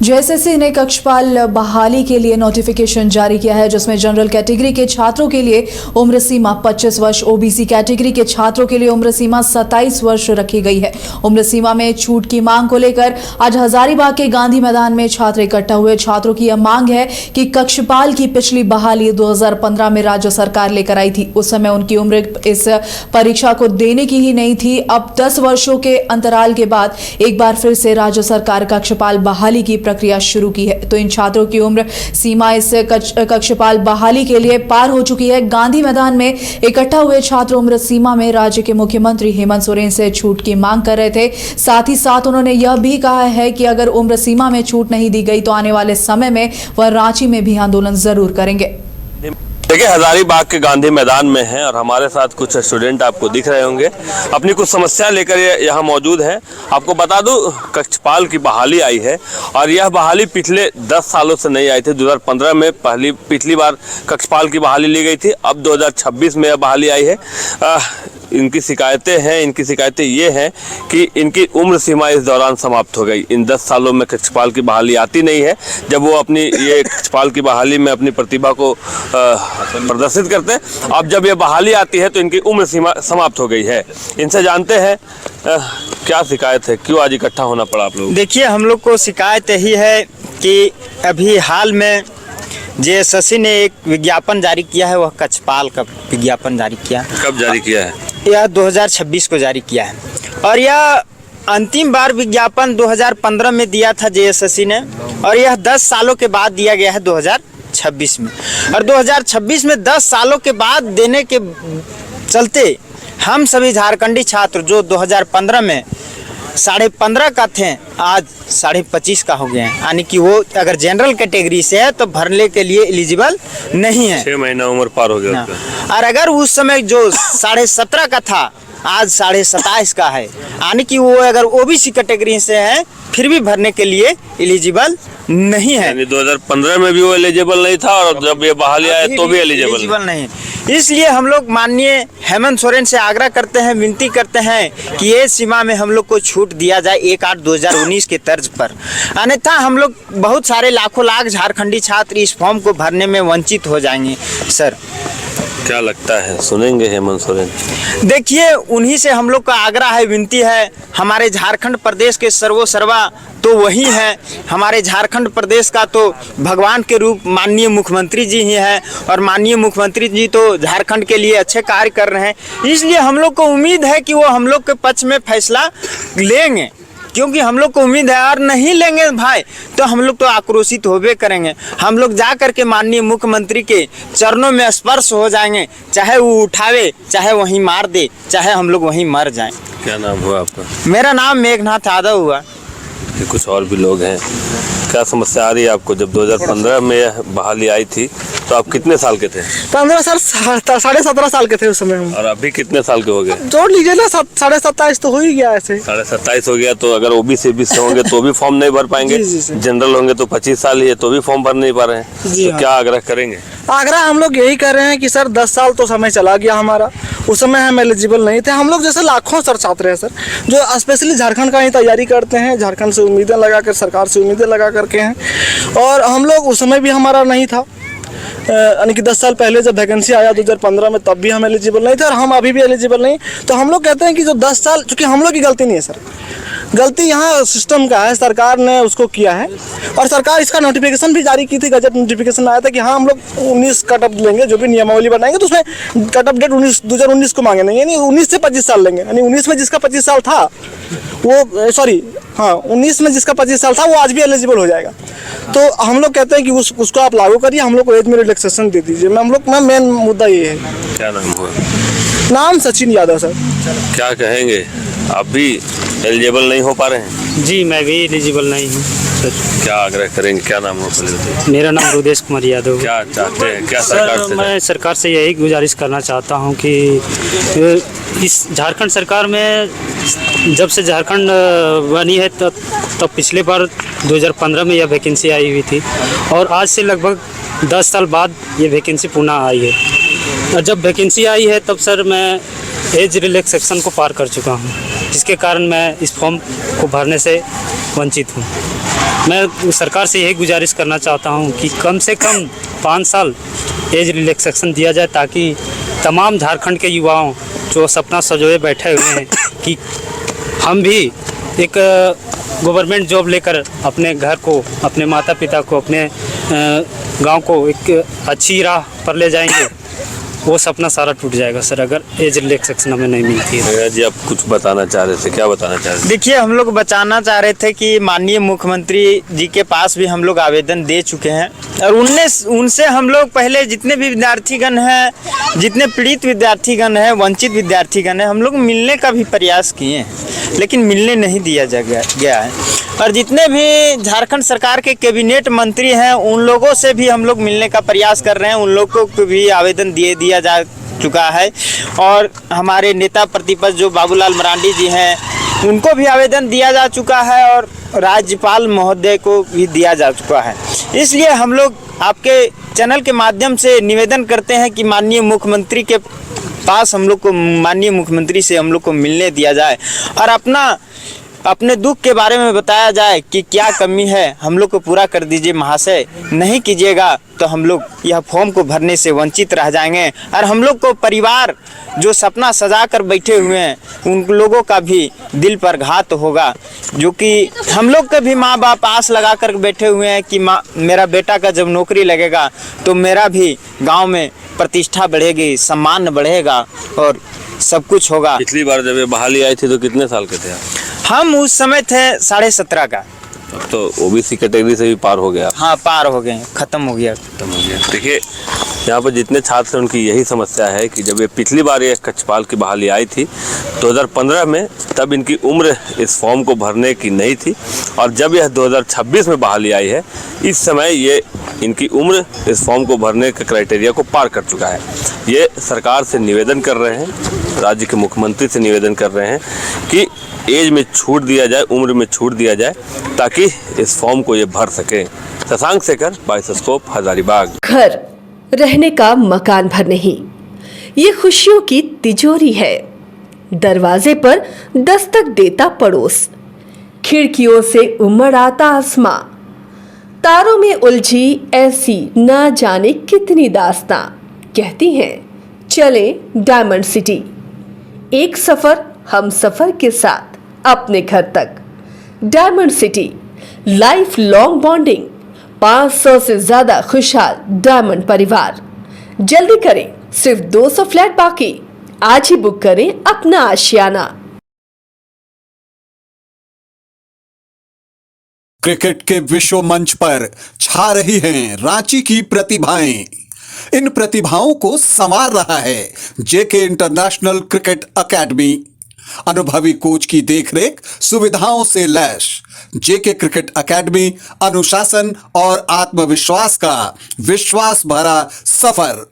JSSC ने कक्षपाल बहाली के लिए नोटिफिकेशन जारी किया है, जिसमें जनरल कैटेगरी के छात्रों के लिए उम्र सीमा 25 वर्ष, ओबीसी कैटेगरी के छात्रों के लिए उम्र सीमा 27 वर्ष रखी गई है। उम्र सीमा में छूट की मांग को लेकर आज हजारीबाग के गांधी मैदान में छात्र इकट्ठा हुए। छात्रों की यह मांग है कि कक्षपाल की पिछली बहाली 2015 में राज्य सरकार लेकर आई थी। उस समय उनकी उम्र इस परीक्षा को देने की ही नहीं थी। अब 10 वर्षों के अंतराल के बाद एक बार फिर से राज्य सरकार कक्षपाल बहाली की प्रक्रिया शुरू की है। तो इन छात्रों की उम्र सीमा इस कक्षपाल बहाली के लिए पार हो चुकी है। गांधी मैदान में इकट्ठा हुए छात्र उम्र सीमा में राज्य के मुख्यमंत्री हेमंत सोरेन से छूट की मांग कर रहे थे। साथ ही साथ उन्होंने यह भी कहा है कि अगर उम्र सीमा में छूट नहीं दी गई तो आने वाले समय में वह रांची में भी आंदोलन जरूर करेंगे। देखिए, हजारीबाग के गांधी मैदान में हैं और हमारे साथ कुछ स्टूडेंट आपको दिख रहे होंगे, अपनी कुछ समस्या लेकर यहाँ मौजूद हैं। आपको बता दूं, कक्षपाल की बहाली आई है और यह बहाली पिछले 10 सालों से नहीं आई थी। 2015 में पिछली बार कक्षपाल की बहाली ली गई थी। अब 2026 में यह बहाली आई है। इनकी शिकायतें ये हैं कि इनकी उम्र सीमा इस दौरान समाप्त हो गई। इन 10 सालों में कक्षपाल की बहाली आती नहीं है। जब वो अपनी ये कक्षपाल की बहाली में अपनी प्रतिभा को प्रदर्शित करते हैं, अब जब ये बहाली आती है तो इनकी उम्र सीमा समाप्त हो गई है। इनसे जानते हैं क्या शिकायत है, क्यों आज इकट्ठा होना पड़ा आप लोग? देखिए, हम लोग को शिकायत यही है कि अभी हाल में जेएसएससी ने एक विज्ञापन जारी किया है, वह कक्षपाल का विज्ञापन जारी किया। कब जारी किया है? यह 2026 को जारी किया है और यह अंतिम बार विज्ञापन 2015 में दिया था जेएसएससी ने और यह 10 सालों के बाद दिया गया है 2026 में। और 2026 में 10 सालों के बाद देने के चलते हम सभी झारखंडी छात्र जो 2015 में 15.5 का थे, आज 25.5 का हो गए हैं। यानी कि वो अगर जनरल कैटेगरी से है तो भरने के लिए एलिजिबल नहीं है। 6 महीना उम्र पार हो गया। और अगर उस समय जो 17.5 का था, आज 27.5 का है, यानी कि वो अगर ओबीसी कैटेगरी से है फिर भी भरने के लिए एलिजिबल नहीं है। यानी 2015 में भी वो एलिजिबल नहीं था और जब ये बहाली आया तो भी एलिजिबल नहीं। इसलिए हम लोग माननीय हेमंत सोरेन से आग्रह करते हैं, विनती करते हैं कि ये सीमा में हम लोग को छूट दिया जाए 1/8/2019 के तर्ज पर। अन्यथा हम लोग बहुत सारे लाखों लाख झारखंडी छात्र इस फॉर्म को भरने में वंचित हो जाएंगे। सर, क्या लगता है, सुनेंगे हेमंत सोरेन? देखिए, उन्हीं से हम लोग का आग्रह है, विनती है। हमारे झारखंड प्रदेश के सर्वोसर्वा तो वही है। हमारे झारखंड प्रदेश का तो भगवान के रूप माननीय मुख्यमंत्री जी ही है और माननीय मुख्यमंत्री जी तो झारखंड के लिए अच्छे कार्य कर रहे हैं। इसलिए हम लोग को उम्मीद है कि वो हम लोग के पक्ष में फैसला लेंगे, क्योंकि हम लोग को उम्मीद है। और नहीं लेंगे भाई तो हम लोग तो आक्रोशित होबे करेंगे। हम लोग जा करके माननीय मुख्यमंत्री के चरणों में स्पर्श हो जाएंगे, चाहे वो उठावे, चाहे वहीं मार दे, चाहे हम लोग वहीं मर जाएं। क्या नाम हुआ आपका? मेरा नाम मेघनाथ यादव हुआ। कुछ और भी लोग हैं, क्या समस्या आ रही है आपको? जब 2015 में बहाली आई थी तो आप कितने साल के थे? 15 साल, 17.5 साल के थे उस समय हम। और अभी कितने साल के हो गए? जोड़ लीजिए ना, 27.5 तो हो ही गया ऐसे। 27.5 हो गया। तो अगर ओबीसी से होंगे तो भी फॉर्म नहीं भर पाएंगे। जनरल होंगे तो 25 साल ही है तो भी फॉर्म भर नहीं पा रहे हैं। तो क्या आग्रह करेंगे? आग्रह हम लोग यही कर रहे हैं कि सर 10 साल तो समय चला गया हमारा, उस समय हम एलिजिबल नहीं थे। हम लोग जैसे लाखों सर छात्र हैं सर, जो स्पेशली झारखंड का ही तैयारी करते हैं, झारखंड से उम्मीदें लगा कर, सरकार से उम्मीदें लगा करके हैं। और हम लोग उस समय भी हमारा नहीं था, यानी कि 10 साल पहले जब वैकेंसी आया 2015 में, तब भी हम एलिजिबल नहीं थे और हम अभी भी एलिजिबल नहीं। तो हम लोग कहते हैं कि जो 10 साल, चूँकि हम लोग की गलती नहीं है सर, गलती यहाँ सिस्टम का है, सरकार ने उसको किया है। और सरकार इसका नोटिफिकेशन भी जारी की थी, गजट नोटिफिकेशन आया था कि हाँ हम लोग 19 कट ऑफ लेंगे, जो भी नियमावली बनाएंगे तो उसमें कट ऑफ डेट 2019 को मांगे नहीं, यानी 19 से 25 साल लेंगे। यानी 19 में जिसका 25 साल था वो, सॉरी हाँ, 19 में जिसका 25 साल था वो आज भी एलिजिबल हो जाएगा। तो हम लोग कहते हैं कि उसको आप लागू करिए, हम लोग को एज में रिलैक्सेशन दे दीजिए। हम लोग का मेन मुद्दा ये है। क्या नाम हुआ? नाम सचिन यादव सर। क्या कहेंगे, आप भी एलिजिबल नहीं हो पा रहे हैं? जी, मैं भी एलिजिबल नहीं हूँ सर। क्या आग्रह करेंगे, क्या नाम हो? मेरा नाम रुदेश कुमार यादव। क्या चाहते हैं, क्या सरकार से? मैं सरकार से यही गुजारिश करना चाहता हूँ कि इस झारखंड सरकार में जब से झारखंड बनी है तब पिछले बार 2015 में यह वैकेंसी आई हुई थी और आज से लगभग 10 साल बाद ये वैकेंसी पुनः आई है। और जब वैकेंसी आई है तब सर मैं एज रिलैक्सेशन को पार कर चुका हूँ। जिसके कारण मैं इस फॉर्म को भरने से वंचित हूँ। मैं सरकार से यही गुजारिश करना चाहता हूँ कि कम से कम 5 साल एज रिलैक्सेशन दिया जाए, ताकि तमाम झारखंड के युवाओं जो सपना सजोए बैठे हुए हैं कि हम भी एक गवर्नमेंट जॉब लेकर अपने घर को, अपने माता पिता को, अपने गांव को एक अच्छी राह पर ले जाएंगे, वो सपना सारा टूट जाएगा सर, अगर एज रिलैक्सेशन हमें नहीं मिलती है। जी आप कुछ बताना चाह रहे थे, क्या बताना चाह रहे थे? देखिए, हम लोग बचाना चाह रहे थे कि माननीय मुख्यमंत्री जी के पास भी हम लोग आवेदन दे चुके हैं और उनसे हम लोग पहले जितने भी विद्यार्थीगण हैं, जितने पीड़ित विद्यार्थीगण हैं, वंचित विद्यार्थीगण हैं, हम लोग मिलने का भी प्रयास किए हैं, लेकिन मिलने नहीं दिया गया है। और जितने भी झारखंड सरकार के कैबिनेट मंत्री हैं, उन लोगों से भी हम लोग मिलने का प्रयास कर रहे हैं, उन लोगों को भी आवेदन दिया जा चुका है। और हमारे नेता प्रतिपक्ष जो बाबूलाल मरांडी जी हैं, उनको भी आवेदन दिया जा चुका है और राज्यपाल महोदय को भी दिया जा चुका है। इसलिए हम लोग आपके चैनल के माध्यम से निवेदन करते हैं कि माननीय मुख्यमंत्री के पास हम लोग को, माननीय मुख्यमंत्री से हम लोग को मिलने दिया जाए और अपने दुख के बारे में बताया जाए कि क्या कमी है, हम लोग को पूरा कर दीजिए महाशय। नहीं कीजिएगा तो हम लोग यह फॉर्म को भरने से वंचित रह जाएंगे और हम लोग को परिवार जो सपना सजा कर बैठे हुए हैं, उन लोगों का भी दिल पर घात होगा, जो कि हम लोग के भी माँ बाप आस लगा कर बैठे हुए हैं कि मेरा बेटा का जब नौकरी लगेगा तो मेरा भी गाँव में प्रतिष्ठा बढ़ेगी, सम्मान बढ़ेगा और सब कुछ होगा। पिछली बार जब ये बहाली आई थी तो कितने साल के थे आप? हम उस समय थे 17.5 का। अब तो ओबीसी कैटेगरी से भी पार हो गया। हाँ, पार हो गए, खत्म हो गया। देखिए, यहाँ पर जितने छात्र हैं उनकी यही समस्या है कि जब ये पिछली बार ये कक्षपाल की बहाली आई थी 2015 में, तब इनकी उम्र इस फॉर्म को भरने की नहीं थी और जब यह 2026 में बहाली आई है, इस समय ये इनकी उम्र इस फॉर्म को भरने के क्राइटेरिया को पार कर चुका है। ये सरकार से निवेदन कर रहे हैं, राज्य के मुख्यमंत्री से निवेदन कर रहे हैं कि एज में छूट दिया जाए, उम्र में छूट दिया जाए, ताकि इस फॉर्म को ये भर सके। शशांक शेखर, बाइस्कोप, हजारीबाग। घर रहने का मकान भर नहीं, ये खुशियों की तिजोरी है। दरवाजे पर दस्तक देता पड़ोस, खिड़कियों से उमड़ आता आसमां, तारों में उलझी ऐसी ना जाने कितनी दास्तां। कहती हैं चले डायमंड सिटी, एक सफर हम सफर के साथ अपने घर तक। Diamond city, life long bonding, 500 से ज्यादा खुशहाल डायमंड परिवार। जल्दी करें, सिर्फ 200 फ्लैट बाकी, आज ही बुक करें अपना आशियाना। क्रिकेट के विश्व मंच पर छा रही हैं रांची की प्रतिभाएं। इन प्रतिभाओं को संवार रहा है जेके इंटरनेशनल क्रिकेट एकेडमी। अनुभवी कोच की देखरेख, सुविधाओं से लैस जेके क्रिकेट एकेडमी अनुशासन और आत्मविश्वास का विश्वास भरा सफर।